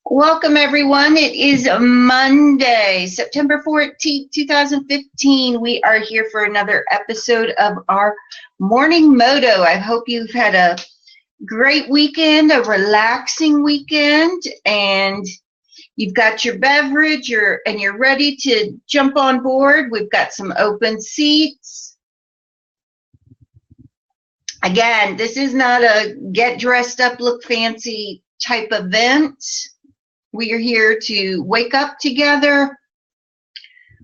Welcome, everyone. It is Monday, September 14th, 2015. We are here for another episode of our Morning Moto. I hope you've had a great weekend, a relaxing weekend, and you've got your beverage, and you're ready to jump on board. We've got some open seats. Again, this is not a get dressed up, look fancy type event. We are here to wake up together.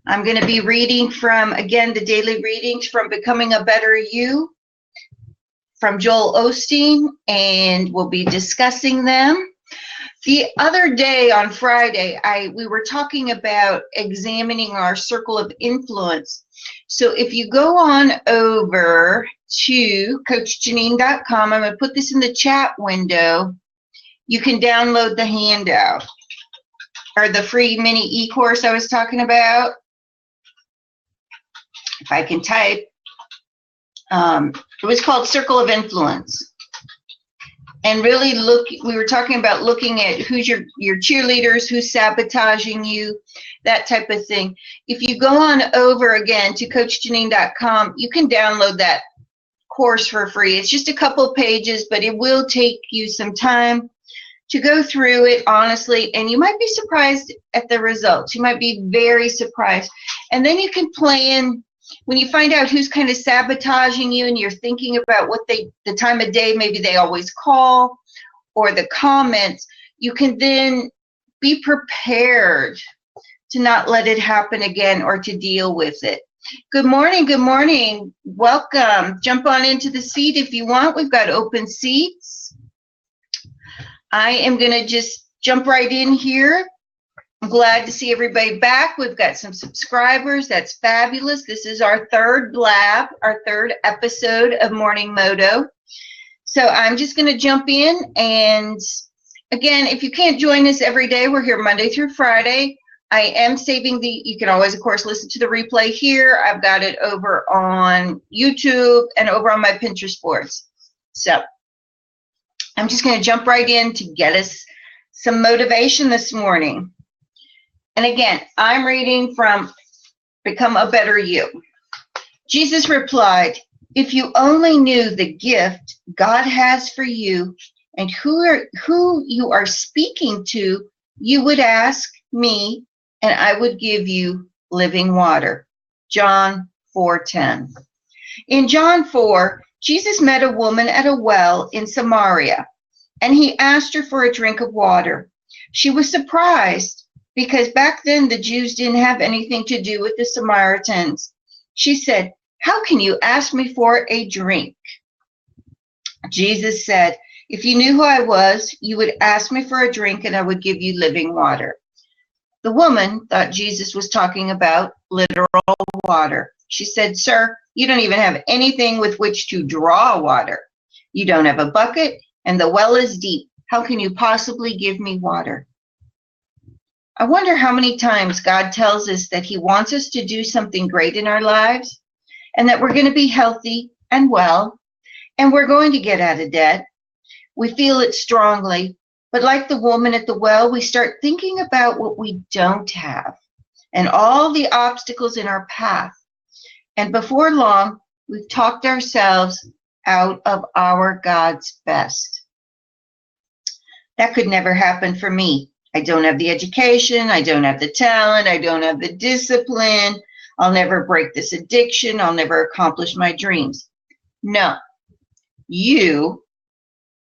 I'm going to be reading from, again, the daily readings from Becoming a Better You from Joel Osteen, and we'll be discussing them. The other day on Friday, we were talking about examining our circle of influence. So if you go on over to CoachJaynine.com, I'm going to put this in the chat window. You can download the handout or the free mini e-course I was talking about. If I can type. It was called Circle of Influence. And really we were talking about looking at who's your cheerleaders, who's sabotaging you, that type of thing. If you go on over again to CoachJaynine.com, you can download that course for free. It's just a couple pages, but it will take you some time to go through it honestly, and you might be surprised at the results. You might be very surprised. And then you can plan, when you find out who's kind of sabotaging you and you're thinking about what the time of day maybe they always call or the comments, you can then be prepared to not let it happen again or to deal with it. Good morning, good morning. Welcome. Jump on into the seat if you want. We've got open seats. I am going to just jump right in here. I'm glad to see everybody back. We've got some subscribers. That's fabulous. This is our third blab, our third episode of Morning Moto. So I'm just going to jump in. And again, if you can't join us every day, we're here Monday through Friday. I am saving you can always, of course, listen to the replay here. I've got it over on YouTube and over on my Pinterest boards. So I'm just going to jump right in to get us some motivation this morning. And again, I'm reading from Become a Better You. Jesus replied, "If you only knew the gift God has for you and who you are speaking to, you would ask me, and I would give you living water." John 4:10. In John 4, Jesus met a woman at a well in Samaria, and he asked her for a drink of water. She was surprised because back then the Jews didn't have anything to do with the Samaritans. She said, "How can you ask me for a drink?" Jesus said, "If you knew who I was, you would ask me for a drink and I would give you living water." The woman thought Jesus was talking about literal water. She said, "Sir, you don't even have anything with which to draw water. You don't have a bucket, and the well is deep. How can you possibly give me water?" I wonder how many times God tells us that he wants us to do something great in our lives, and that we're going to be healthy and well, and we're going to get out of debt. We feel it strongly, but like the woman at the well, we start thinking about what we don't have and all the obstacles in our path. And before long, we've talked ourselves out of our God's best. That could never happen for me. I don't have the education. I don't have the talent. I don't have the discipline. I'll never break this addiction. I'll never accomplish my dreams. No, you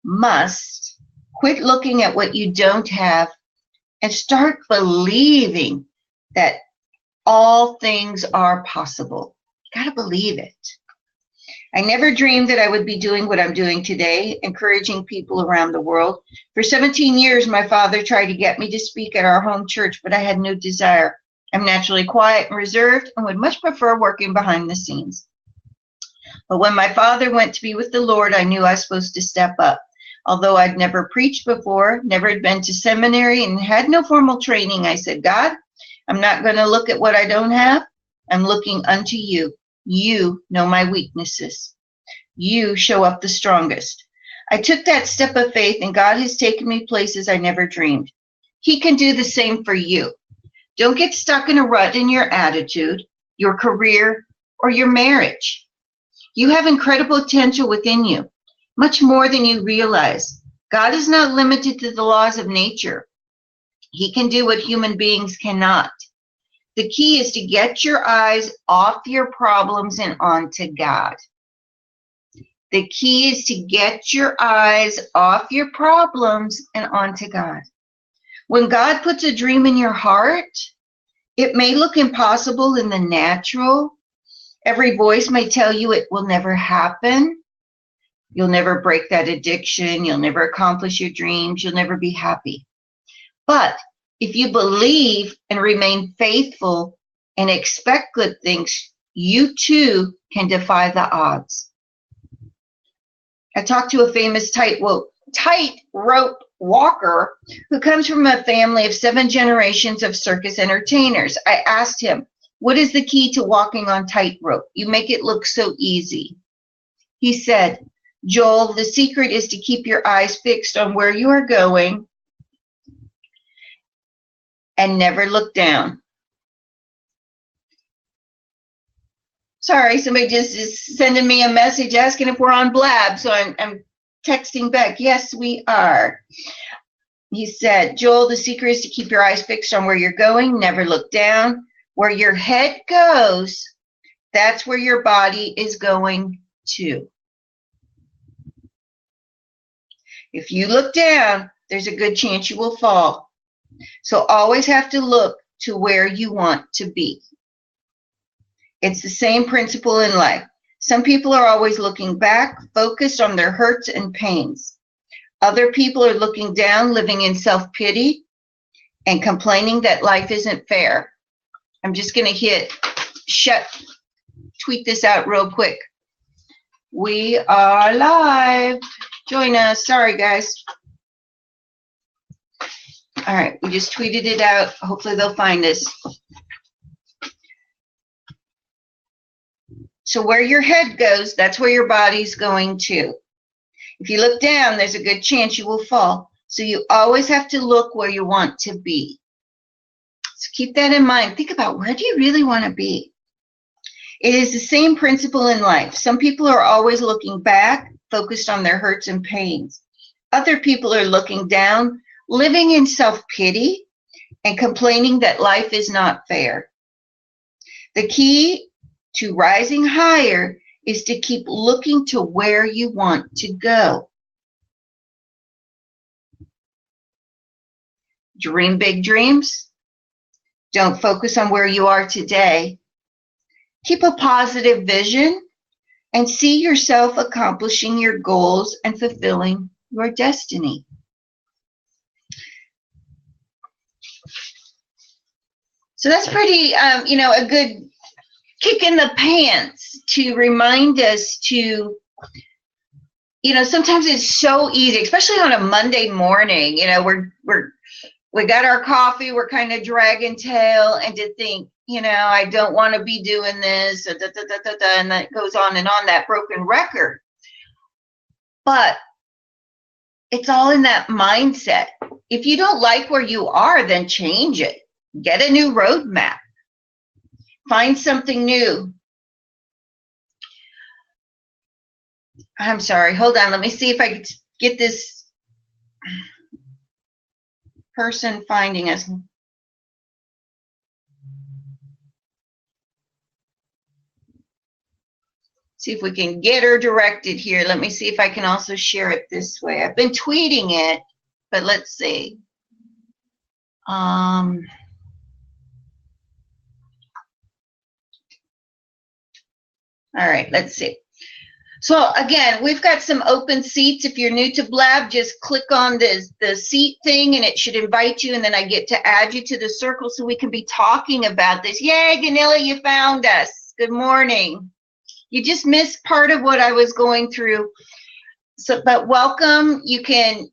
must quit looking at what you don't have and start believing that all things are possible. You got to believe it. I never dreamed that I would be doing what I'm doing today, encouraging people around the world. For 17 years, my father tried to get me to speak at our home church, but I had no desire. I'm naturally quiet and reserved and would much prefer working behind the scenes. But when my father went to be with the Lord, I knew I was supposed to step up. Although I'd never preached before, never had been to seminary, and had no formal training, I said, "God, I'm not going to look at what I don't have. I'm looking unto you. You know my weaknesses. You show up the strongest. I took that step of faith, and God has taken me places I never dreamed. He can do the same for you. Don't get stuck in a rut in your attitude, your career, or your marriage. You have incredible potential within you, much more than you realize. God is not limited to the laws of nature. He can do what human beings cannot. The key is to get your eyes off your problems and onto God. The key is to get your eyes off your problems and onto God. When God puts a dream in your heart, it may look impossible in the natural. Every voice may tell you it will never happen. You'll never break that addiction. You'll never accomplish your dreams. You'll never be happy. But if you believe and remain faithful and expect good things, you too can defy the odds. I talked to a famous tightrope walker who comes from a family of 7 generations of circus entertainers. I asked him, what is the key to walking on tightrope? You make it look so easy. He said, Joel, the secret is to keep your eyes fixed on where you are going and never look down. Sorry, somebody just is sending me a message asking if we're on Blab, so I'm texting back. Yes, we are. He said, Joel, the secret is to keep your eyes fixed on where you're going, never look down. Where your head goes, that's where your body is going to. If you look down, there's a good chance you will fall. So always have to look to where you want to be. It's the same principle in life. Some people are always looking back, focused on their hurts and pains. Other people are looking down, living in self-pity and complaining that life isn't fair. I'm just going to tweet this out real quick. We are live. Join us. Sorry, guys. All right, we just tweeted it out. Hopefully they'll find us. So where your head goes, that's where your body's going to. If you look down, there's a good chance you will fall. So you always have to look where you want to be. So keep that in mind. Think about, where do you really want to be? It is the same principle in life. Some people are always looking back, focused on their hurts and pains. Other people are looking down, living in self-pity and complaining that life is not fair. The key to rising higher is to keep looking to where you want to go. Dream big dreams. Don't focus on where you are today. Keep a positive vision and see yourself accomplishing your goals and fulfilling your destiny. So that's pretty, a good kick in the pants to remind us to, sometimes it's so easy, especially on a Monday morning, we got our coffee, we're kind of dragging tail, and to think, I don't want to be doing this, and that goes on and on, that broken record. But it's all in that mindset. If you don't like where you are, then change it. Get a new roadmap. Find something new. I'm sorry, hold on. Let me see if I can get this person finding us. See if we can get her directed here. Let me see if I can also share it this way. I've been tweeting it, but let's see. All right, let's see. So again, we've got some open seats. If you're new to Blab, just click on the seat thing and it should invite you, and then I get to add you to the circle so we can be talking about this. Yay, Ganilla, you found us. Good morning. You just missed part of what I was going through. So, but welcome. You can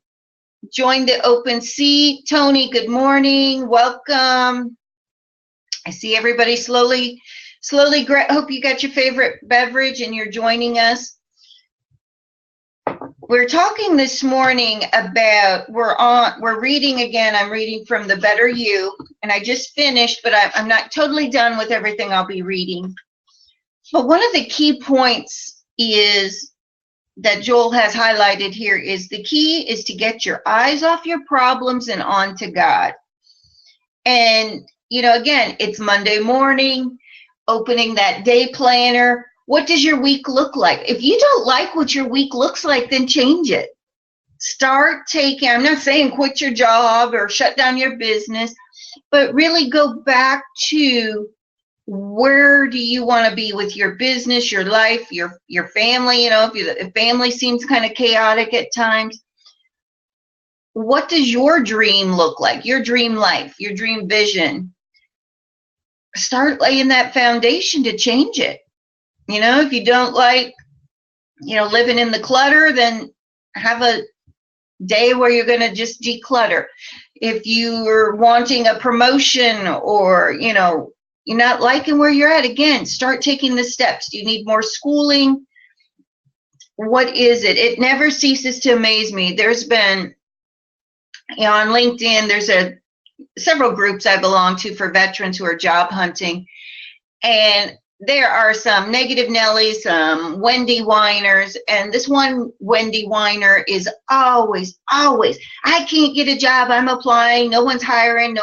join the open seat. Tony, good morning. Welcome. I see everybody slowly. Hope you got your favorite beverage and you're joining us. We're talking this morning about, we're reading again. I'm reading from The Better You, and I just finished, but I'm not totally done with everything I'll be reading. But one of the key points is that Joel has highlighted here is the key is to get your eyes off your problems and onto God. And, you know, again, it's Monday morning, opening that day planner. What does your week look like? If you don't like what your week looks like, then change it. Start taking, I'm not saying quit your job or shut down your business, but really go back to where do you want to be with your business, your life, your family. You know, if family seems kind of chaotic at times, what does your dream look like? Your dream life, your dream vision. Start laying that foundation to change it. You know, if you don't like, you know, living in the clutter, then have a day where you're going to just declutter. If you're wanting a promotion or, you know, you're not liking where you're at, again, start taking the steps. Do you need more schooling? What is it? It never ceases to amaze me. There's been, you know, on LinkedIn, there's several groups I belong to for veterans who are job hunting. And there are some negative Nellies, some Wendy whiners, and this one Wendy whiner is always, I can't get a job, I'm applying, no one's hiring,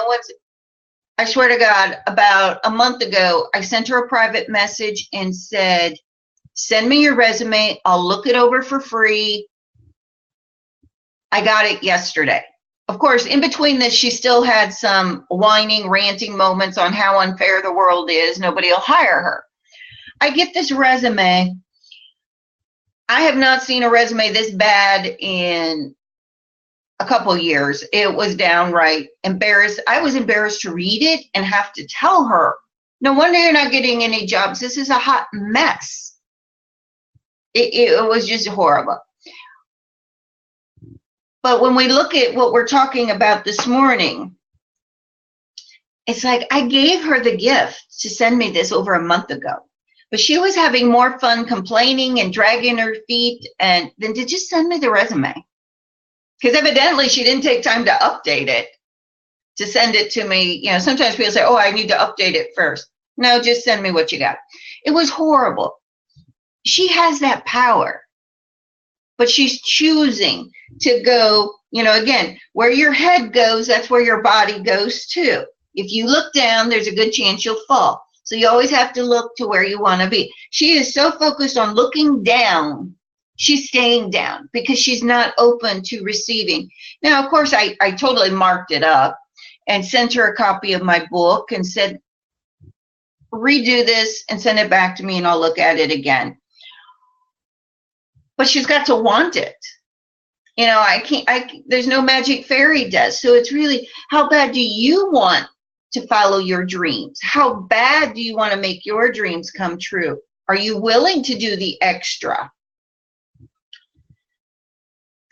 I swear to God, about a month ago, I sent her a private message and said, send me your resume, I'll look it over for free. I got it yesterday. Of course, in between this, she still had some whining, ranting moments on how unfair the world is. Nobody will hire her. I get this resume. I have not seen a resume this bad in a couple years. It was downright embarrassed. I was embarrassed to read it and have to tell her, no wonder you're not getting any jobs. This is a hot mess. It was just horrible. But when we look at what we're talking about this morning, it's like I gave her the gift to send me this over a month ago. But she was having more fun complaining and dragging her feet than to just send me the resume. Because evidently she didn't take time to update it, to send it to me. You know, sometimes people say, oh, I need to update it first. No, just send me what you got. It was horrible. She has that power. But she's choosing to go, you know, again, where your head goes, that's where your body goes too. If you look down, there's a good chance you'll fall. So you always have to look to where you want to be. She is so focused on looking down, she's staying down because she's not open to receiving. Now, of course, I totally marked it up and sent her a copy of my book and said, redo this and send it back to me and I'll look at it again. But she's got to want it. You know, there's no magic fairy dust. So it's really, how bad do you want to follow your dreams? How bad do you want to make your dreams come true? Are you willing to do the extra?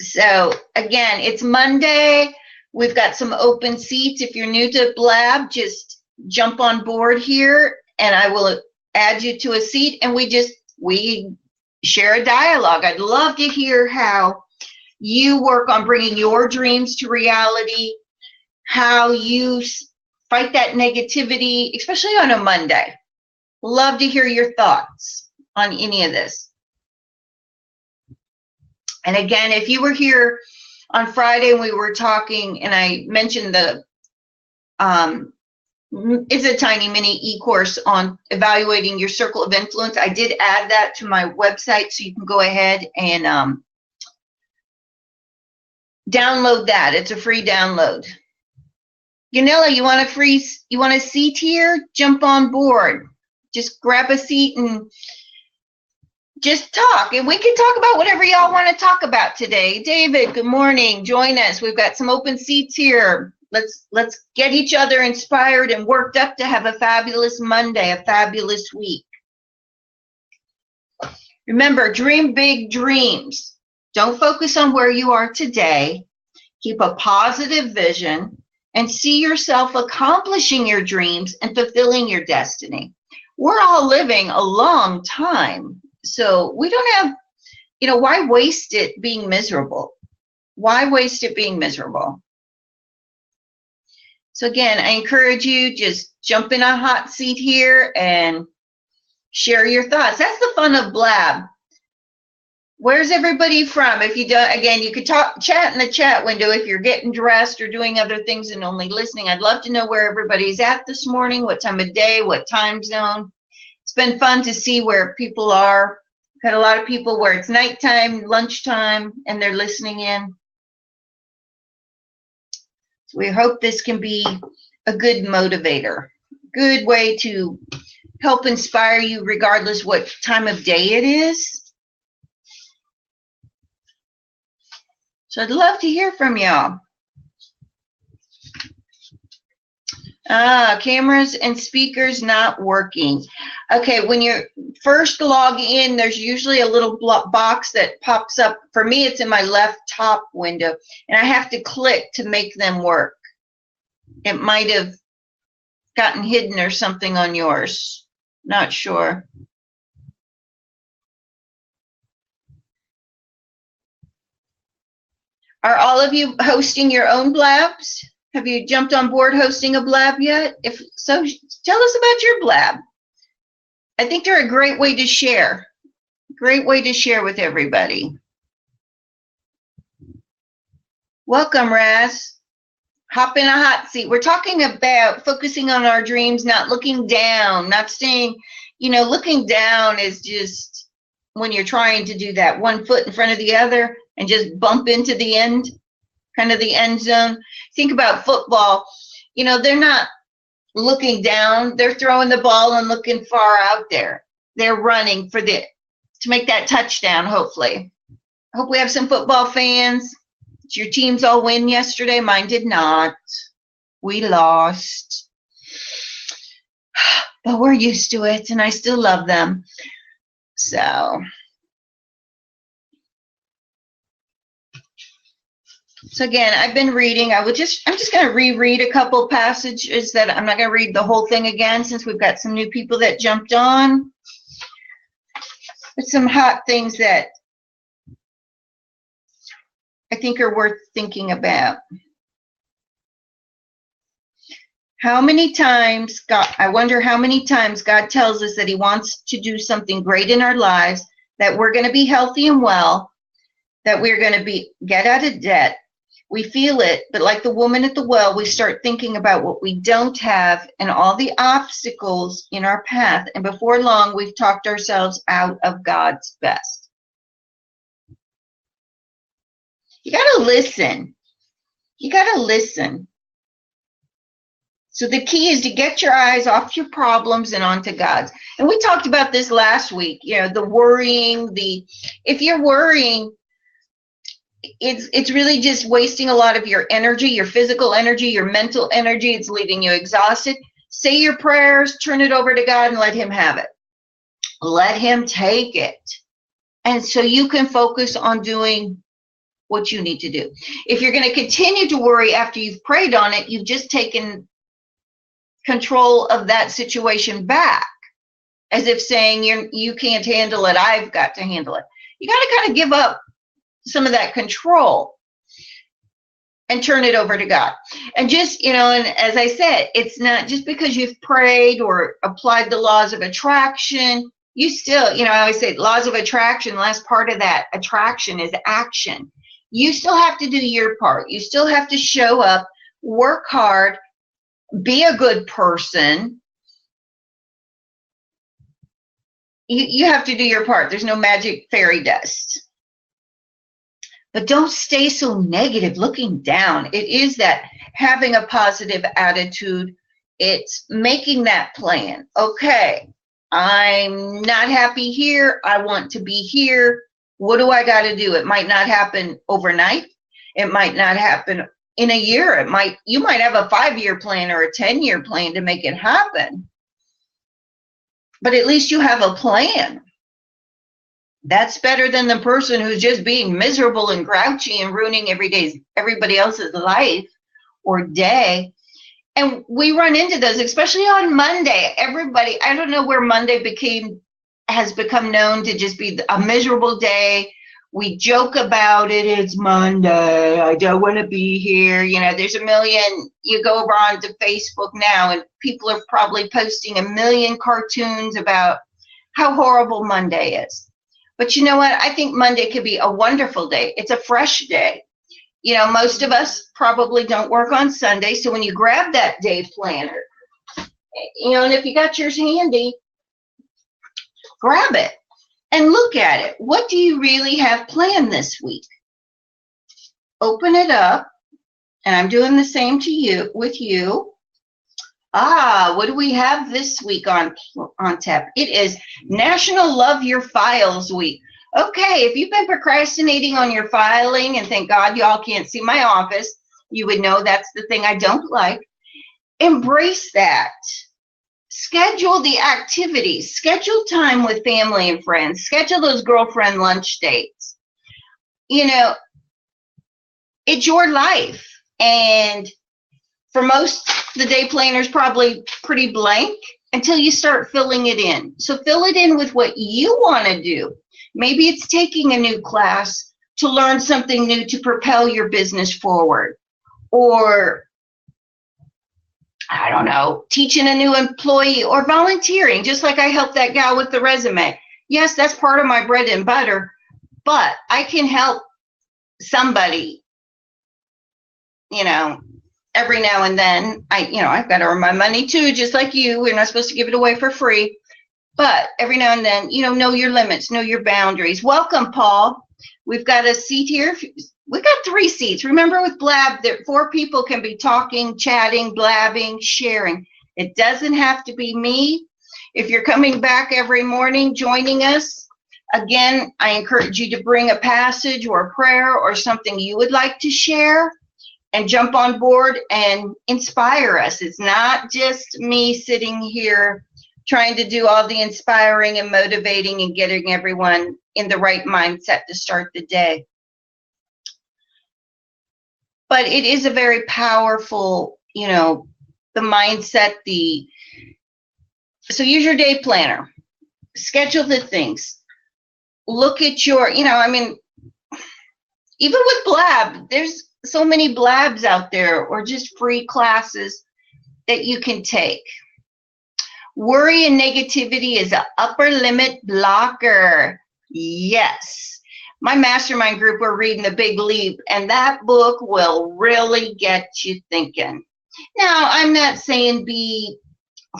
So again, it's Monday. We've got some open seats. If you're new to Blab, just jump on board here and I will add you to a seat and we share a dialogue. I'd love to hear how you work on bringing your dreams to reality, how you fight that negativity, especially on a Monday. Love to hear your thoughts on any of this. And again, if you were here on Friday and we were talking and I mentioned it's a tiny mini e-course on evaluating your circle of influence. I did add that to my website, so you can go ahead and download that. It's a free download. Yanela, you want a seat here? Jump on board. Just grab a seat and just talk. And we can talk about whatever y'all want to talk about today. David, good morning. Join us. We've got some open seats here. Let's get each other inspired and worked up to have a fabulous Monday, a fabulous week. Remember, dream big dreams. Don't focus on where you are today. Keep a positive vision and see yourself accomplishing your dreams and fulfilling your destiny. We're all living a long time, so we don't have why waste it being miserable? Why waste it being miserable? So again, I encourage you, just jump in a hot seat here and share your thoughts. That's the fun of Blab. Where's everybody from? If you don't, again, you could chat in the chat window if you're getting dressed or doing other things and only listening. I'd love to know where everybody's at this morning, what time of day, what time zone. It's been fun to see where people are. Got a lot of people where it's nighttime, lunchtime, and they're listening in. So we hope this can be a good motivator, good way to help inspire you regardless what time of day it is. So I'd love to hear from y'all. Cameras and speakers not working. Okay, when you first log in, there's usually a little box that pops up. For me, it's in my left top window, and I have to click to make them work. It might have gotten hidden or something on yours. Not sure. Are all of you hosting your own blabs? Have you jumped on board hosting a blab yet? If so, tell us about your blab. I think they're a great way to share. Great way to share with everybody. Welcome, Raz. Hop in a hot seat. We're talking about focusing on our dreams, not looking down, not staying, looking down is just when you're trying to do that one foot in front of the other and just bump into the end, kind of the end zone. Think about football. They're not looking down. They're throwing the ball and looking far out there. They're running to make that touchdown, hopefully. I hope we have some football fans. Did your teams all win yesterday? Mine did not. We lost. But we're used to it, and I still love them. So again, I've been reading. I'm just going to reread a couple passages that I'm not going to read the whole thing again since we've got some new people that jumped on. But some hot things that I think are worth thinking about. How many times I wonder how many times God tells us that he wants to do something great in our lives, that we're going to be healthy and well, that we're going to get out of debt. We feel it, but like the woman at the well, we start thinking about what we don't have and all the obstacles in our path, and before long, we've talked ourselves out of God's best. You got to listen. You got to listen. So the key is to get your eyes off your problems and onto God's. And we talked about this last week, the worrying, if you're worrying, it's really just wasting a lot of your energy, your physical energy, your mental energy. It's leaving you exhausted. Say your prayers, turn it over to God and let him have it. Let him take it. And so you can focus on doing what you need to do. If you're going to continue to worry after you've prayed on it, you've just taken control of that situation back, as if saying you can't handle it, I've got to handle it. You got to kind of give up some of that control and turn it over to God. And just, and as I said, it's not just because you've prayed or applied the laws of attraction, you still, I always say laws of attraction, the last part of that attraction is action. You still have to do your part. You still have to show up, work hard, be a good person. You have to do your part. There's no magic fairy dust. But don't stay so negative looking down. It is that having a positive attitude. It's making that plan. Okay, I'm not happy here. I want to be here. What do I got to do? It might not happen overnight. It might not happen in a year. You might have a 5-year plan or a 10-year plan to make it happen. But at least you have a plan. That's better than the person who's just being miserable and grouchy and ruining everybody else's life or day. And we run into those, especially on Monday. I don't know where Monday has become known to just be a miserable day, We joke about it. It's Monday. I don't want to be here. You know, there's a million. You go over onto Facebook now, and people are probably posting a million cartoons about how horrible Monday is. But you know what? I think Monday could be a wonderful day. It's a fresh day. You know, most of us probably don't work on Sunday. So when you grab that day planner, you know, and if you got yours handy, grab it and look at it. What do you really have planned this week? Open it up, and I'm doing the same to you with you. What do we have this week on tap? It is National Love Your Files Week. Okay, if you've been procrastinating on your filing, and thank God y'all can't see my office, you would know that's the thing I don't like. Embrace that. Schedule the activities. Schedule time with family and friends. Schedule those girlfriend lunch dates. You know, it's your life. And for most, the day planner is probably pretty blank until you start filling it in. So fill it in with what you want to do. Maybe it's taking a new class to learn something new to propel your business forward. Or, I don't know, teaching a new employee or volunteering, just like I helped that gal with the resume. Yes, that's part of my bread and butter, but I can help somebody, you know, every now and then. I've got to earn my money too, just like you. We're not supposed to give it away for free. But every now and then, you know your limits, know your boundaries. Welcome, Paul. We've got a seat here. We've got 3 seats. Remember with Blab, 4 people can be talking, chatting, blabbing, sharing. It doesn't have to be me. If you're coming back every morning, joining us, again, I encourage you to bring a passage or a prayer or something you would like to share and jump on board and inspire us. It's not just me sitting here trying to do all the inspiring and motivating and getting everyone in the right mindset to start the day. But it is a very powerful, you know, the mindset, so use your day planner. Schedule the things. Look at your, you know, I mean, even with Blab, there's so many Blabs out there or just free classes that you can take. Worry and negativity is an upper limit blocker. Yes. My mastermind group, we're reading The Big Leap, and that book will really get you thinking. Now, I'm not saying be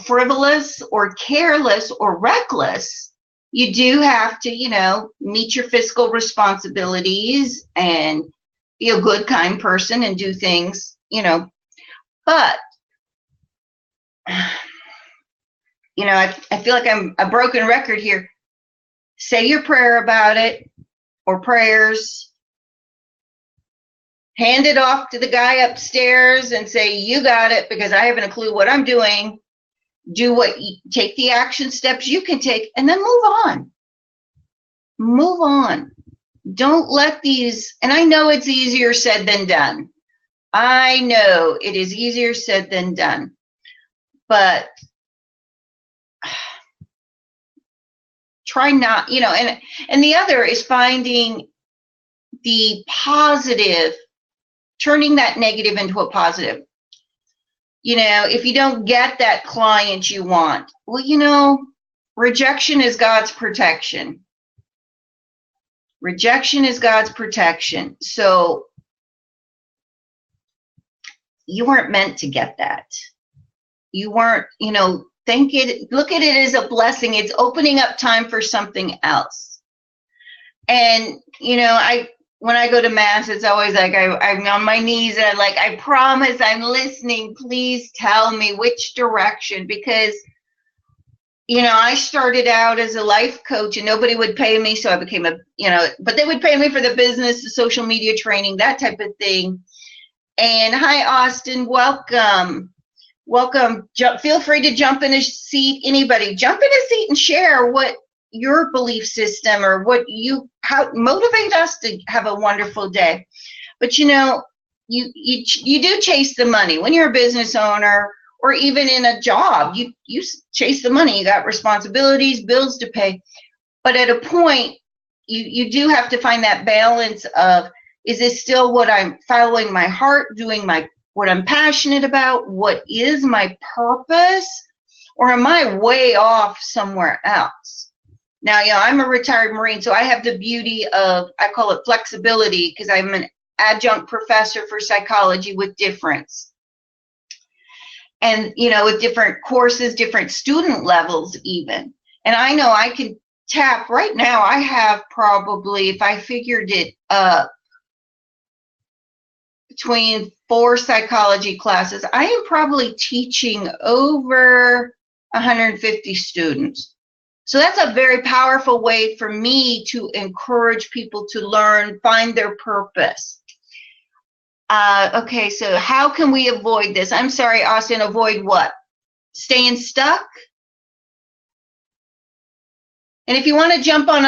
frivolous or careless or reckless. You do have to, you know, meet your fiscal responsibilities and be a good, kind person and do things, you know. But you know, I feel like I'm a broken record here. Say your prayer about it or prayers. Hand it off to the guy upstairs and say, you got it, because I haven't a clue what I'm doing. Take the action steps you can take, and then move on. Move on. Don't let these, and I know it's easier said than done. I know it is easier said than done. But try not, you know, and the other is finding the positive, turning that negative into a positive. You know, if you don't get that client you want, well, you know, rejection is God's protection. Rejection is God's protection. So you weren't meant to get that. You weren't, you know, look at it as a blessing. It's opening up time for something else. And, you know, when I go to mass, it's always like I'm on my knees and I promise I'm listening. Please tell me which direction, because, you know, I started out as a life coach and nobody would pay me. So I became but they would pay me for the business, the social media training, that type of thing. And hi, Austin, welcome. Welcome. Feel free to jump in a seat. Anybody, jump in a seat and share what your belief system or how motivate us to have a wonderful day. But you know, you do chase the money when you're a business owner or even in a job. You chase the money. You got responsibilities, bills to pay. But at a point, you do have to find that balance of, is this still what I'm following my heart, doing what I'm passionate about? What is my purpose? Or am I way off somewhere else? Now, I'm a retired Marine, so I have the beauty of, I call it flexibility, because I'm an adjunct professor for psychology with difference. And, with different courses, different student levels even. And I know I can tap, right now I have probably, if I figured it up, between 4 psychology classes, I am probably teaching over 150 students. So that's a very powerful way for me to encourage people to learn, find their purpose. Okay, so how can we avoid this? I'm sorry, Austin, avoid what? Staying stuck? And if you want to jump on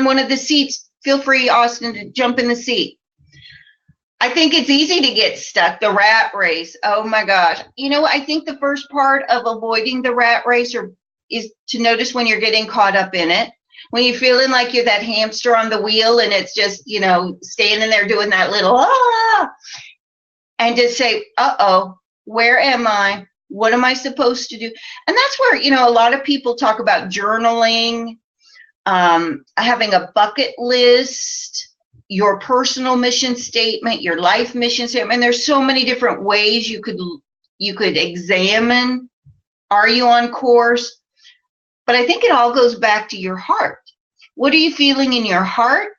one of the seats, feel free, Austin, to jump in the seat. I think it's easy to get stuck, the rat race. Oh my gosh. I think the first part of avoiding the rat race is to notice when you're getting caught up in it. When you're feeling like you're that hamster on the wheel and it's just, standing there doing that little, and just say, uh-oh, where am I? What am I supposed to do? And that's where, a lot of people talk about journaling, having a bucket list, your personal mission statement, your life mission statement. And there's so many different ways you could examine, are you on course? But I think it all goes back to your heart. What are you feeling in your heart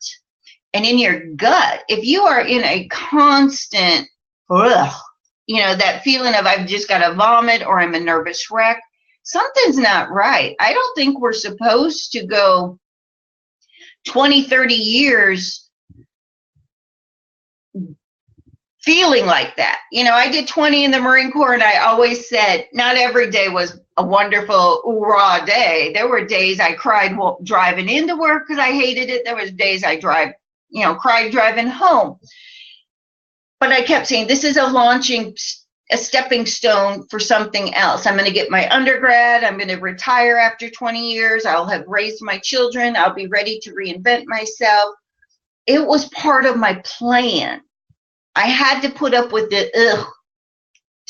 and in your gut? If you are in a constant, that feeling of I've just got to vomit or I'm a nervous wreck, something's not right. I don't think we're supposed to go 20, 30 years feeling like that. I did 20 in the Marine Corps, and I always said not every day was a wonderful raw day. There were days I cried driving into work because I hated it. There was days I cried driving home. But I kept saying, this is a stepping stone for something else. I'm going to get my undergrad. I'm going to retire after 20 years. I'll have raised my children. I'll be ready to reinvent myself. It was part of my plan. I had to put up with it, I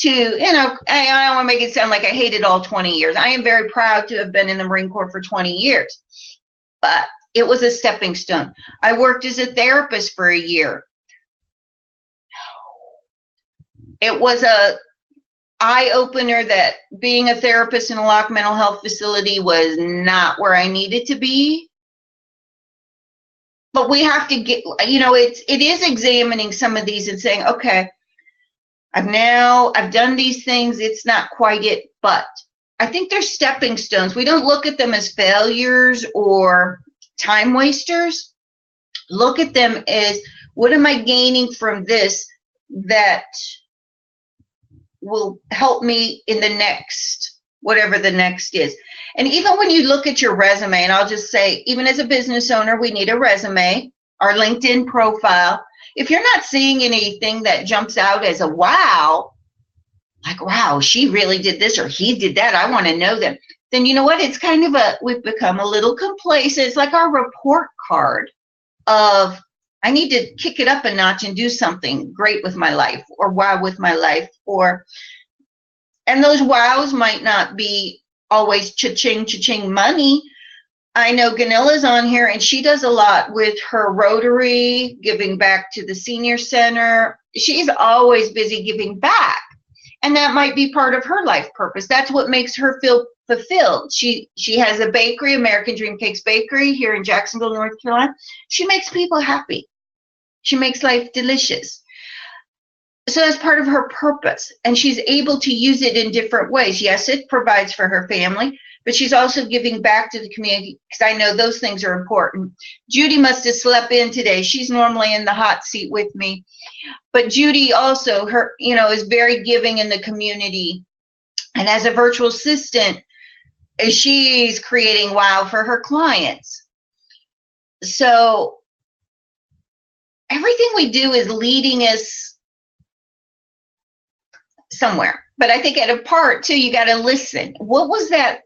don't want to make it sound like I hated all 20 years. I am very proud to have been in the Marine Corps for 20 years. But it was a stepping stone. I worked as a therapist for a year. It was a eye-opener that being a therapist in a locked mental health facility was not where I needed to be. But we have to get, it is examining some of these and saying, okay, I've done these things. It's not quite it, but I think they're stepping stones. We don't look at them as failures or time wasters. Look at them as, what am I gaining from this that will help me in the next, whatever the next is. And even when you look at your resume, and I'll just say, even as a business owner, we need a resume, our LinkedIn profile. If you're not seeing anything that jumps out as a wow, like, wow, she really did this or he did that, I want to know them, then you know what? It's kind of we've become a little complacent. It's like our report card of, I need to kick it up a notch and do something great with my life or wow with my life. And those wows might not be always cha-ching, cha-ching money. I know Ganilla's on here and she does a lot with her Rotary, giving back to the senior center. She's always busy giving back. And that might be part of her life purpose. That's what makes her feel fulfilled. She has a bakery, American Dream Cakes Bakery here in Jacksonville, North Carolina. She makes people happy. She makes life delicious. So that's part of her purpose. And she's able to use it in different ways. Yes, it provides for her family, but she's also giving back to the community because I know those things are important. Judy must have slept in today. She's normally in the hot seat with me. But Judy also, is very giving in the community. And as a virtual assistant, she's creating wow for her clients. So everything we do is leading us somewhere. But I think at a part too, you got to listen. What was that?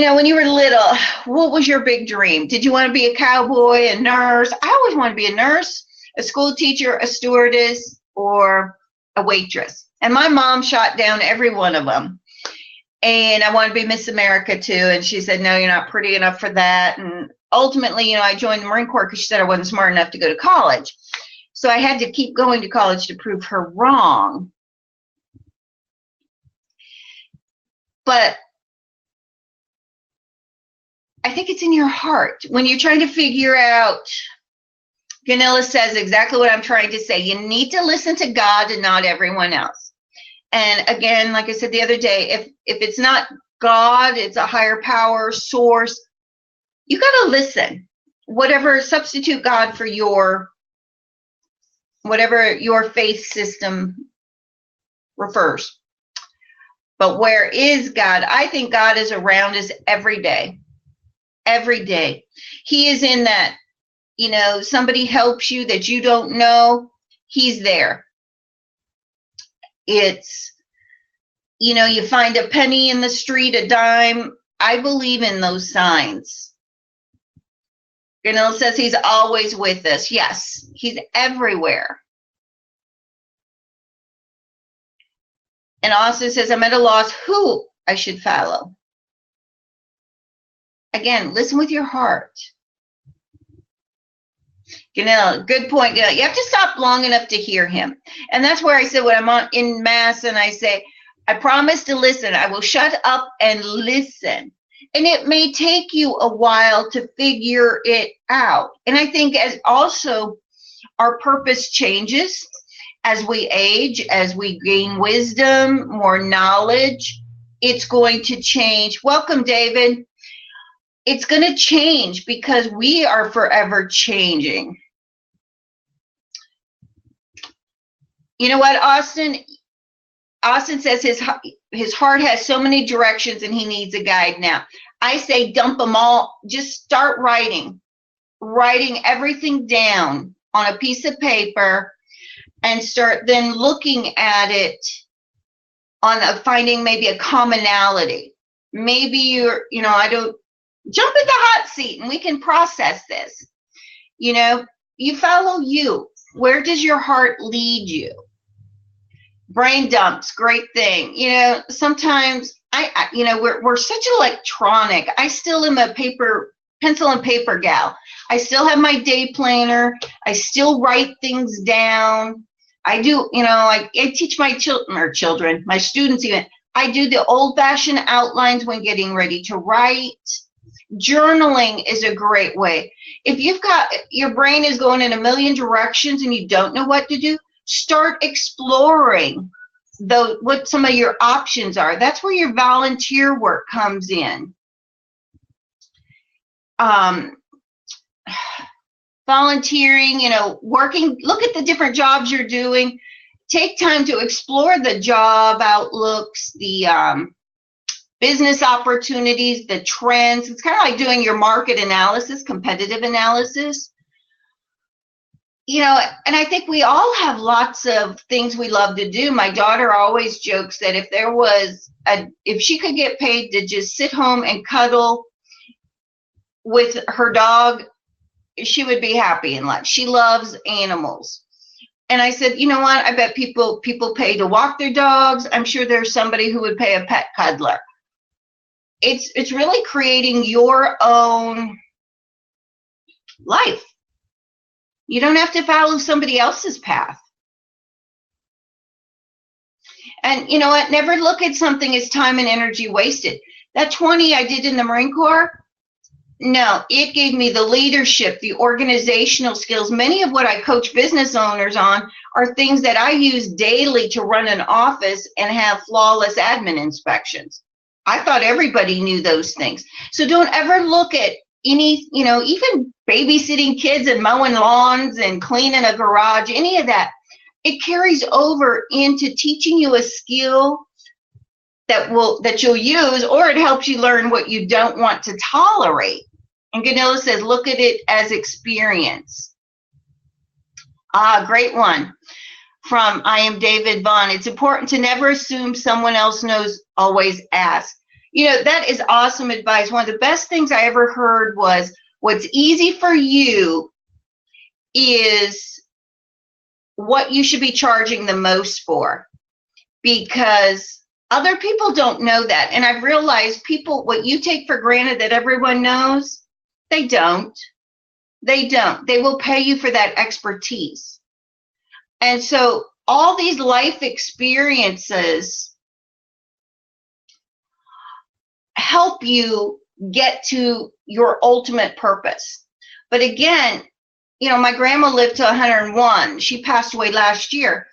when you were little, what was your big dream? Did you want to be a cowboy, a nurse? I always wanted to be a nurse, a school teacher, a stewardess, or a waitress. And my mom shot down every one of them. And I wanted to be Miss America too. And she said, no, you're not pretty enough for that. And ultimately, I joined the Marine Corps because she said I wasn't smart enough to go to college. So I had to keep going to college to prove her wrong. But I think it's in your heart. When you're trying to figure out, Ganilla says exactly what I'm trying to say. You need to listen to God and not everyone else. And again, like I said the other day, if it's not God, it's a higher power source, you got to listen. Whatever, substitute God for whatever your faith system refers. But where is God? I think God is around us every day. Every day. He is in that, somebody helps you that you don't know, he's there. It's, you find a penny in the street, a dime. I believe in those signs. Ganil says he's always with us. Yes, he's everywhere. And Austin says, I'm at a loss who I should follow. Again, listen with your heart. Ganil, good point. You have to stop long enough to hear him. And that's where I said when I'm in mass and I say, I promise to listen. I will shut up and listen. And it may take you a while to figure it out. And I think as also our purpose changes as we age, as we gain wisdom, more knowledge, it's going to change. Welcome, David. It's going to change because we are forever changing. You know what, Austin? Austin says his heart has so many directions and he needs a guide now. I say dump them all. Just start writing everything down on a piece of paper and start then looking at it on finding maybe a commonality. Maybe I don't, jump in the hot seat and we can process this. You follow you. Where does your heart lead you? Brain dumps, great thing. Sometimes we're such electronic. I still am a pencil and paper gal. I still have my day planner. I still write things down. I do, I teach my children, my students even. I do the old-fashioned outlines when getting ready to write. Journaling is a great way. If you've got, your brain is going in a million directions and you don't know what to do, start exploring what some of your options are. That's where your volunteer work comes in. Volunteering, working, look at the different jobs you're doing. Take time to explore the job outlooks, the business opportunities, the trends. It's kind of like doing your market analysis, competitive analysis. And I think we all have lots of things we love to do. My daughter always jokes that if she could get paid to just sit home and cuddle with her dog, she would be happy in life. She loves animals. And I said, you know what? I bet people pay to walk their dogs. I'm sure there's somebody who would pay a pet cuddler. It's really creating your own life. You don't have to follow somebody else's path. And you know what? Never look at something as time and energy wasted. That 20 I did in the Marine Corps, no, it gave me the leadership, the organizational skills. Many of what I coach business owners on are things that I use daily to run an office and have flawless admin inspections. I thought everybody knew those things. So don't ever look at any, even babysitting kids and mowing lawns and cleaning a garage, any of that. It carries over into teaching you a skill that you'll use, or it helps you learn what you don't want to tolerate. And Ganilla says, look at it as experience. Great one from I am David Vaughn. It's important to never assume someone else knows, always ask. That is awesome advice. One of the best things I ever heard was, what's easy for you is what you should be charging the most for, because other people don't know that. And I've realized what you take for granted that everyone knows, they don't. They don't. They will pay you for that expertise. And so all these life experiences help you get to your ultimate purpose. But again, my grandma lived to 101. She passed away last year.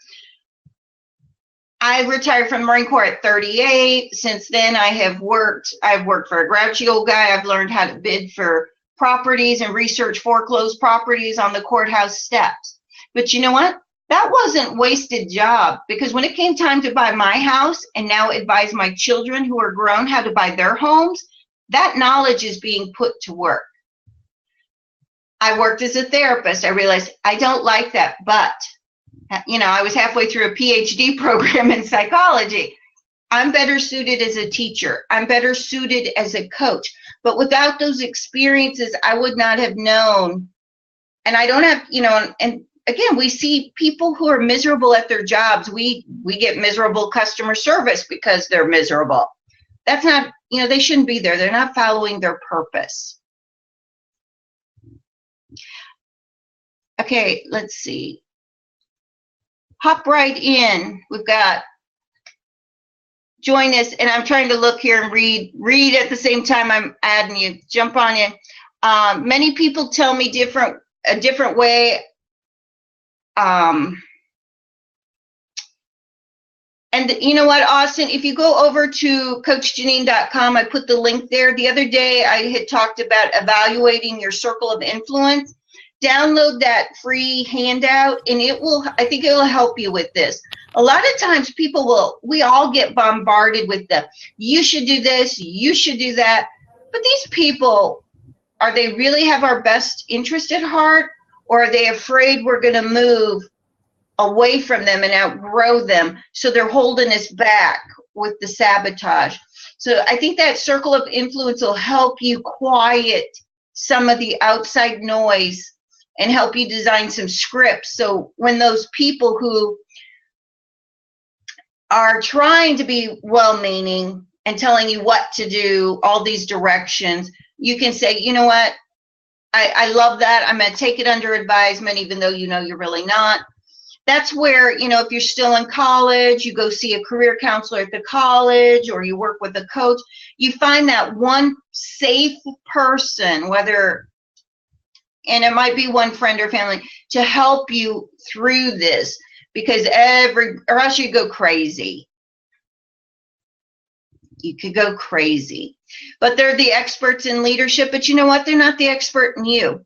I retired from the Marine Corps at 38. Since then, I've worked for a grouchy old guy. I've learned how to bid for properties and research foreclosed properties on the courthouse steps. But you know what? That wasn't wasted job, because when it came time to buy my house and now advise my children who are grown how to buy their homes, that knowledge is being put to work. I worked as a therapist. I realized I don't like that, but I was halfway through a PhD program in psychology. I'm better suited as a teacher. I'm better suited as a coach. But without those experiences, I would not have known. And I don't have, and again, we see people who are miserable at their jobs. We get miserable customer service because they're miserable. That's not, they shouldn't be there. They're not following their purpose. Okay, let's see. Hop right in. We've got, join us, and I'm trying to look here and read at the same time I'm adding you. Jump on in. Many people tell me a different way. And you know what, Austin, if you go over to CoachJaynine.com, I put the link there. The other day I had talked about evaluating your circle of influence. Download that free handout, and I think it will help you with this. A lot of times we all get bombarded with you should do this, you should do that. But these people, are they really have our best interest at heart, or are they afraid we're going to move away from them and outgrow them? So they're holding us back with the sabotage. So I think that circle of influence will help you quiet some of the outside noise and help you design some scripts. So when those people who are trying to be well-meaning and telling you what to do, all these directions, you can say, you know what, I love that. I'm going to take it under advisement, even though you're really not. That's where, if you're still in college, you go see a career counselor at the college, or you work with a coach, you find that one safe person, and it might be one friend or family, to help you through this, because or else you go crazy. You could go crazy. But they're the experts in leadership, but you know what? They're not the expert in you.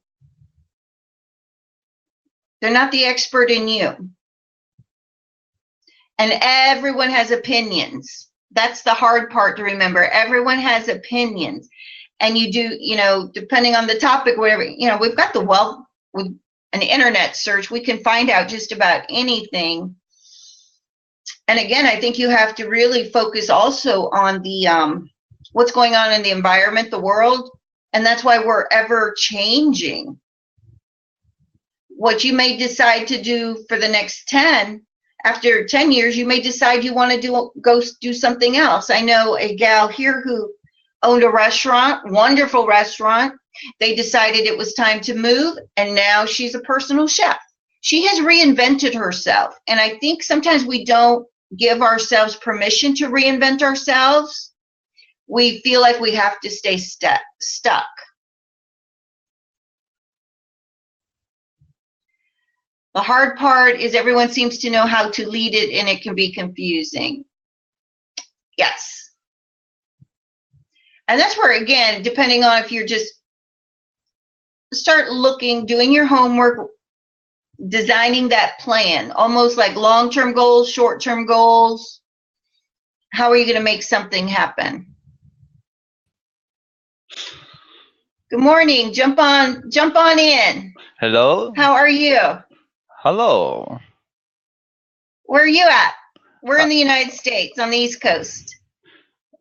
They're not the expert in you. And everyone has opinions. That's the hard part to remember. Everyone has opinions. And you do, depending on the topic, whatever, we've got the wealth with an internet search. We can find out just about anything. And again, I think you have to really focus also on the what's going on in the environment, the world, and that's why we're ever changing. What you may decide to do for the next 10, after 10 years, you may decide you want to go do something else. I know a gal here who owned a restaurant, wonderful restaurant. They decided it was time to move, and now she's a personal chef. She has reinvented herself, and I think sometimes we don't give ourselves permission to reinvent ourselves. We feel like we have to stay stuck. The hard part is everyone seems to know how to lead it, and it can be confusing. Yes. And that's where, again, depending on if you're just start looking, doing your homework, designing that plan, almost like long-term goals, short-term goals. How are you going to make something happen? Good morning. Jump on in. Hello. How are you? Hello. Where are you at? We're in the United States on the East Coast.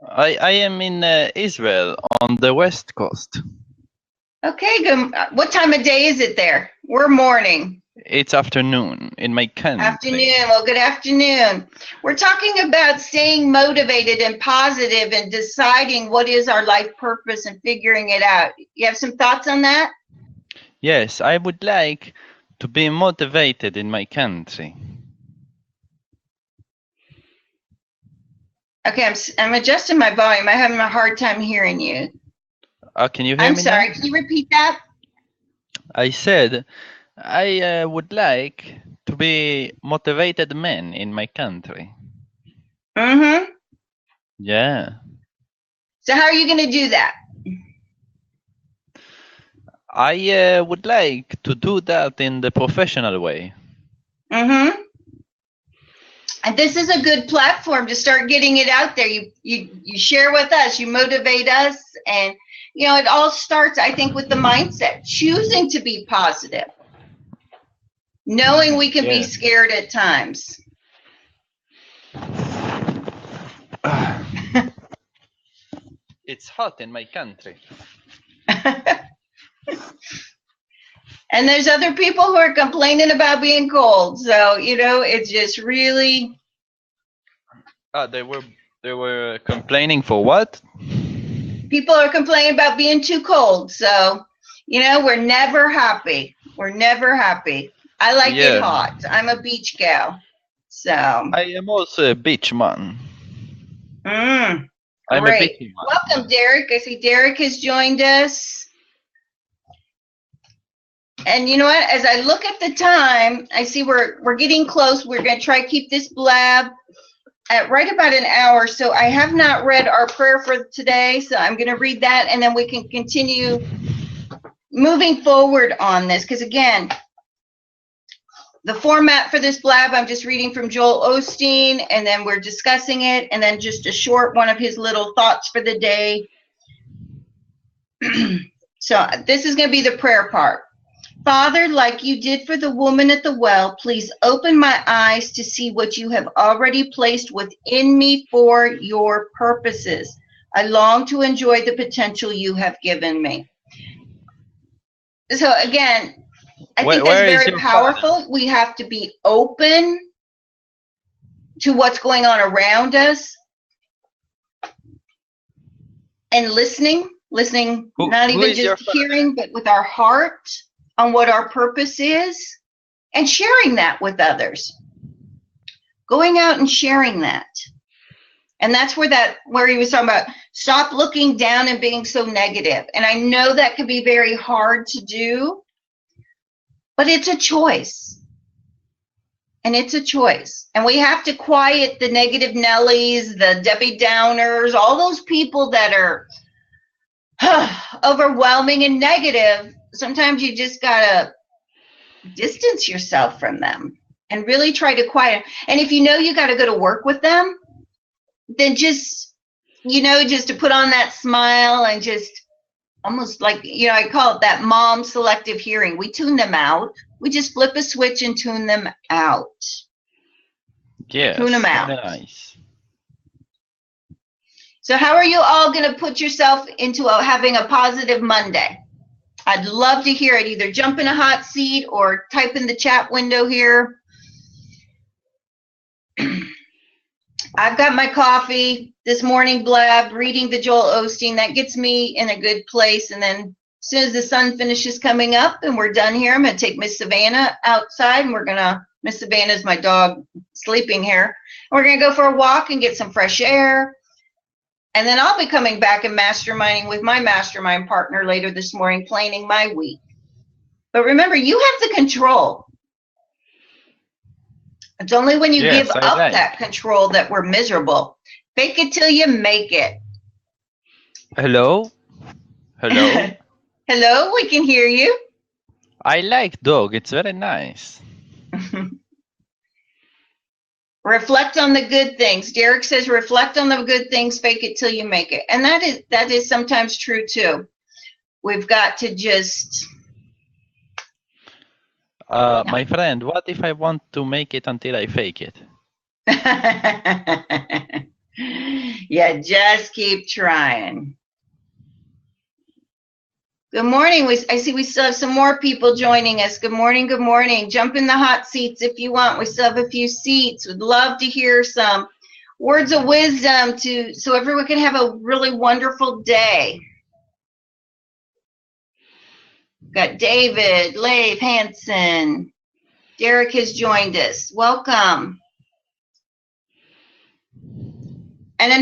I am in Israel on the west coast. Okay, good. What time of day is it there? We're morning. It's afternoon in my country. Afternoon. Well, good afternoon. We're talking about staying motivated and positive and deciding what is our life purpose and figuring it out. You have some thoughts on that? Yes, I would like to be motivated in my country. Okay, I'm adjusting my volume. I'm having a hard time hearing you. Can you hear I'm me sorry. now? Can you repeat that? I said I would like to be motivated man in my country. Mm-hmm. Yeah. So how are you going to do that? I would like to do that in the professional way. Mm-hmm. And this is a good platform to start getting it out there. You share with us, you motivate us, and it all starts, I think, with the mindset, choosing to be positive, knowing we can be scared at times. It's hot in my country. And there's other people who are complaining about being cold. So, it's just really. They were complaining for what? People are complaining about being too cold. So, we're never happy. We're never happy. I like it hot. I'm a beach gal. So. I am also a beach man. I'm a beach man. Welcome, Derek. I see Derek has joined us. And you know what? As I look at the time, I see we're getting close. We're going to try to keep this blab at right about an hour. So I have not read our prayer for today. So I'm going to read that, and then we can continue moving forward on this. Because again, the format for this blab, I'm just reading from Joel Osteen, and then we're discussing it, and then just a short one of his little thoughts for the day. So this is going to be the prayer part. Father, like you did for the woman at the well, please open my eyes to see what you have already placed within me for your purposes. I long to enjoy the potential you have given me. So again, I think that's very powerful. Father? We have to be open to what's going on around us and listening, not even just hearing, but with our heart on what our purpose is, and sharing that with others. Going out and sharing that. And that's where he was talking about stop looking down and being so negative. And I know that can be very hard to do, but it's a choice. And it's a choice. And we have to quiet the negative Nellies, the Debbie Downers, all those people that are overwhelming and negative. Sometimes you just gotta distance yourself from them and really try to quiet. And if you gotta go to work with them, then just to put on that smile and just almost like, I call it that mom selective hearing. We tune them out. We just flip a switch and tune them out. Yes, tune them out. Nice. So how are you all going to put yourself into having a positive Monday? I'd love to hear it. Either jump in a hot seat or type in the chat window here. I've got my coffee this morning, blab, reading the Joel Osteen. That gets me in a good place. And then as soon as the sun finishes coming up and we're done here, I'm going to take Miss Savannah outside, and Miss Savannah's my dog sleeping here. And we're going to go for a walk and get some fresh air. And then I'll be coming back and masterminding with my mastermind partner later this morning, planning my week. But remember, you have the control. It's only when you give up that control that we're miserable. Fake it till you make it. Hello? Hello? Hello, we can hear you. I like dog. It's very nice. Reflect on the good things. Derek says, reflect on the good things, fake it till you make it. And that is sometimes true too. We've got to just... My friend, what if I want to make it until I fake it? Yeah, just keep trying. Good morning. I see we still have some more people joining us. Good morning, good morning. Jump in the hot seats if you want. We still have a few seats. Would love to hear some words of wisdom so everyone can have a really wonderful day. Got David, Leif, Hansen. Derek has joined us. Welcome. And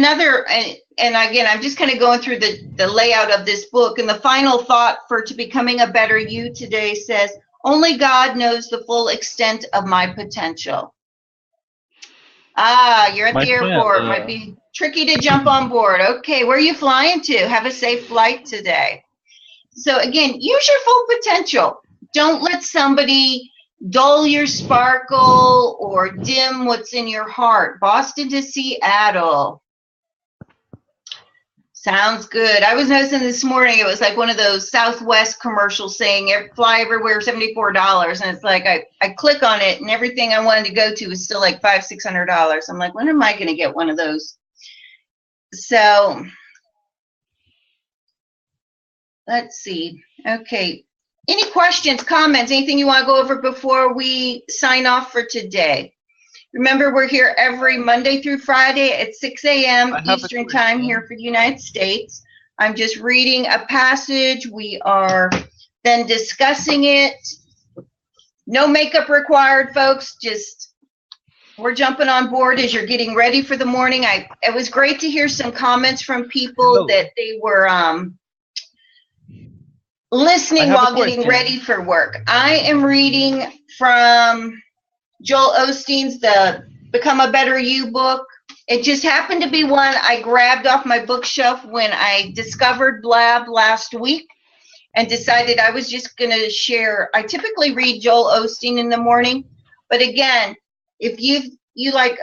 again, I'm just kind of going through the layout of this book. And the final thought for To Becoming a Better You today says, only God knows the full extent of my potential. You're at the airport. Might be tricky to jump on board. Okay, where are you flying to? Have a safe flight today. So again, use your full potential. Don't let somebody dull your sparkle or dim what's in your heart. Boston to Seattle. Sounds good. I was noticing this morning, it was like one of those Southwest commercials saying fly everywhere, $74. And it's like, I click on it and everything I wanted to go to is still like $500-600. I'm like, when am I going to get one of those? So let's see. Okay. Any questions, comments, anything you want to go over before we sign off for today? Remember, we're here every Monday through Friday at 6 a.m. Eastern Time here for the United States. I'm just reading a passage. We are then discussing it. No makeup required, folks. Just we're jumping on board as you're getting ready for the morning. It was great to hear some comments from people that they were listening while getting ready for work. I am reading from Joel Osteen's The Become a Better You book. It just happened to be one I grabbed off my bookshelf when I discovered Blab last week and decided I was just going to share. I typically read Joel Osteen in the morning, but again, if you like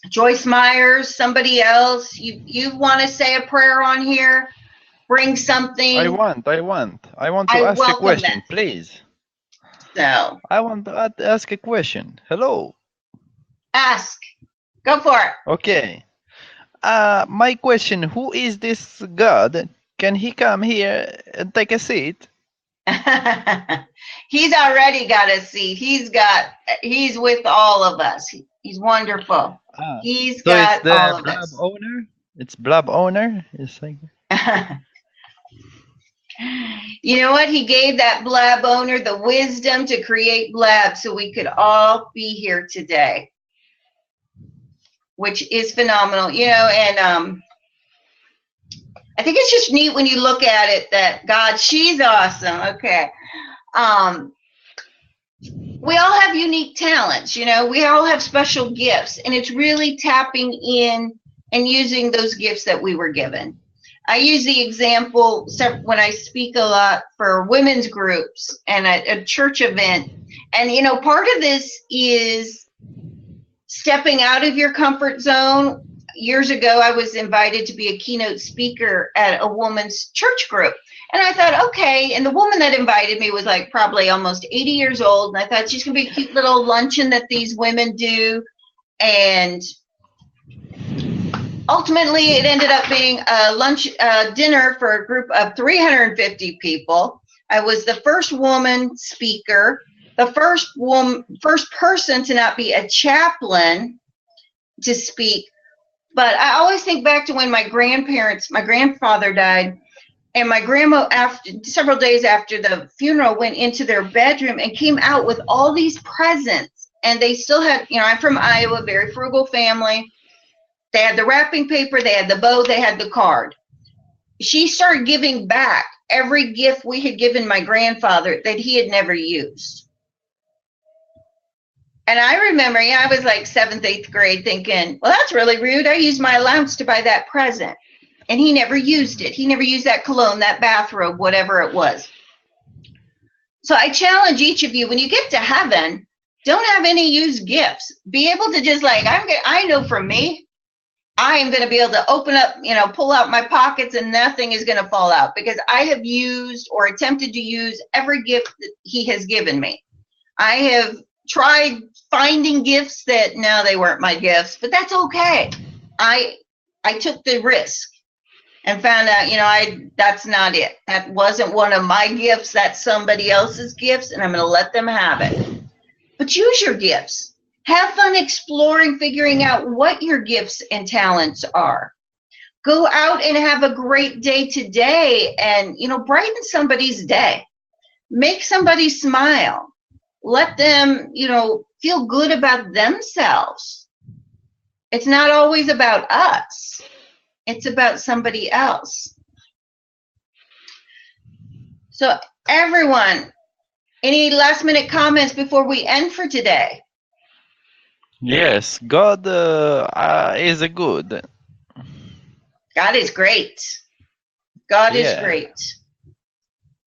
Joyce Myers, somebody else, you want to say a prayer on here, bring something. I want to ask a question, please. So I want to ask a question. Hello. Ask. Go for it. Okay. My question, who is this God? Can he come here and take a seat? He's already got a seat. He's with all of us. He's wonderful. He's so got it's the all of Blab us. owner? It's Blab owner? It's like You know what? He gave that Blab owner the wisdom to create Blab so we could all be here today, which is phenomenal. You know, and I think it's just neat when you look at it that God, she's awesome. Okay. We all have unique talents, you know, we all have special gifts, and it's really tapping in and using those gifts that we were given. I use the example when I speak a lot for women's groups and a church event. And, you know, part of this is stepping out of your comfort zone. Years ago, I was invited to be a keynote speaker at a woman's church group. And I thought, okay. And the woman that invited me was like probably almost 80 years old. And I thought she's going to be a cute little luncheon that these women do. And ultimately, it ended up being a dinner for a group of 350 people. I was the first woman speaker, the first person to not be a chaplain to speak. But I always think back to when my grandfather died, and my grandma, several days after the funeral, went into their bedroom and came out with all these presents. And they still had, you know, I'm from Iowa, very frugal family. They had the wrapping paper, they had the bow, they had the card. She started giving back every gift we had given my grandfather that he had never used. And I remember, I was like 7th, 8th grade thinking, well, that's really rude. I used my allowance to buy that present. And he never used it. He never used that cologne, that bathrobe, whatever it was. So I challenge each of you, when you get to heaven, don't have any used gifts. Be able to just like, I know for me, I am going to be able to open up, pull out my pockets and nothing is going to fall out, because I have used or attempted to use every gift that he has given me. I have tried finding gifts that, no, they weren't my gifts, but that's okay. I took the risk and found out, that's not it. That wasn't one of my gifts. That's somebody else's gifts, and I'm going to let them have it. But use your gifts. Have fun exploring, figuring out what your gifts and talents are. Go out and have a great day today and, brighten somebody's day. Make somebody smile. Let them, feel good about themselves. It's not always about us. It's about somebody else. So everyone, any last minute comments before we end for today? Yes, God is a good. God is great. God is great.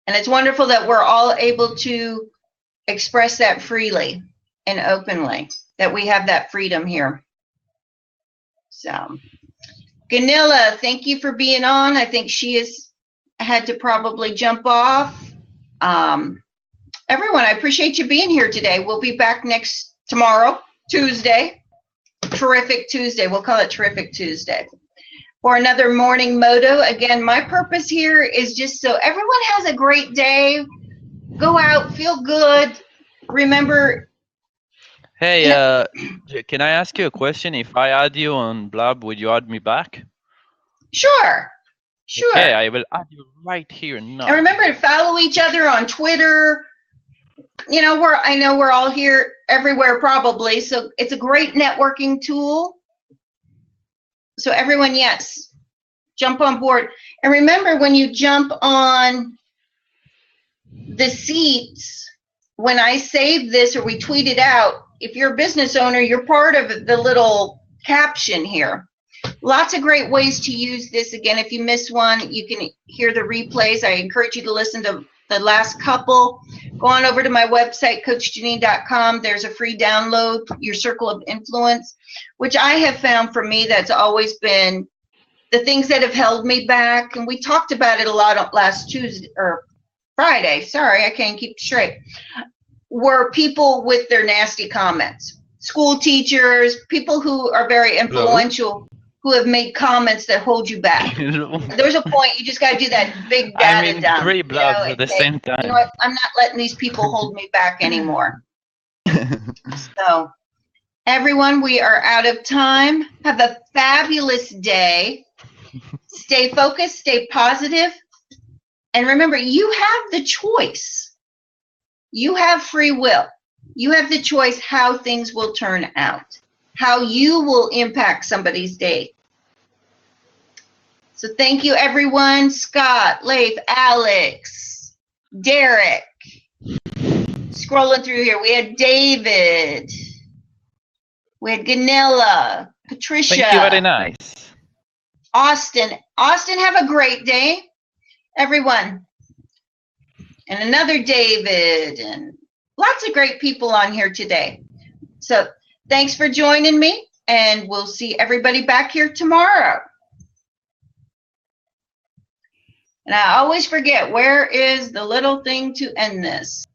And it's wonderful that we're all able to express that freely and openly, that we have that freedom here. So, Ganilla, thank you for being on. I think she has had to probably jump off. Everyone, I appreciate you being here today. We'll be back tomorrow, Tuesday. Terrific Tuesday. We'll call it Terrific Tuesday. For another morning Moto. Again, my purpose here is just so everyone has a great day. Go out, feel good. Remember. Hey, can I ask you a question? If I add you on Blab, would you add me back? Sure. Okay, I will add you right here now. And remember to follow each other on Twitter. I know we're all here everywhere probably, so it's a great networking tool. So everyone, yes, jump on board. And remember, when you jump on the seats, when I save this or we tweet it out, if you're a business owner, you're part of the little caption here. Lots of great ways to use this. Again, if you missed one, you can hear the replays. I encourage you to listen to the last couple. Go on over to my website, CoachJaynine.com. There's a free download, Your Circle of Influence, which I have found for me that's always been the things that have held me back. And we talked about it a lot last Tuesday or Friday. Sorry, I can't keep straight. Were people with their nasty comments. School teachers, people who are very influential, who have made comments that hold you back. There's a point you just got to do that big data dump. 3 blobs at the same time. You know what? I'm not letting these people hold me back anymore. So, everyone, we are out of time. Have a fabulous day. Stay focused, stay positive. And remember, you have the choice. You have free will. You have the choice how things will turn out, how you will impact somebody's day. So thank you, everyone. Scott, Leif, Alex, Derek. Scrolling through here, we had David. We had Ganilla, Patricia. Thank you, very nice. Austin. Austin, have a great day, everyone. And another David, and lots of great people on here today. So thanks for joining me, and we'll see everybody back here tomorrow. And I always forget, where is the little thing to end this?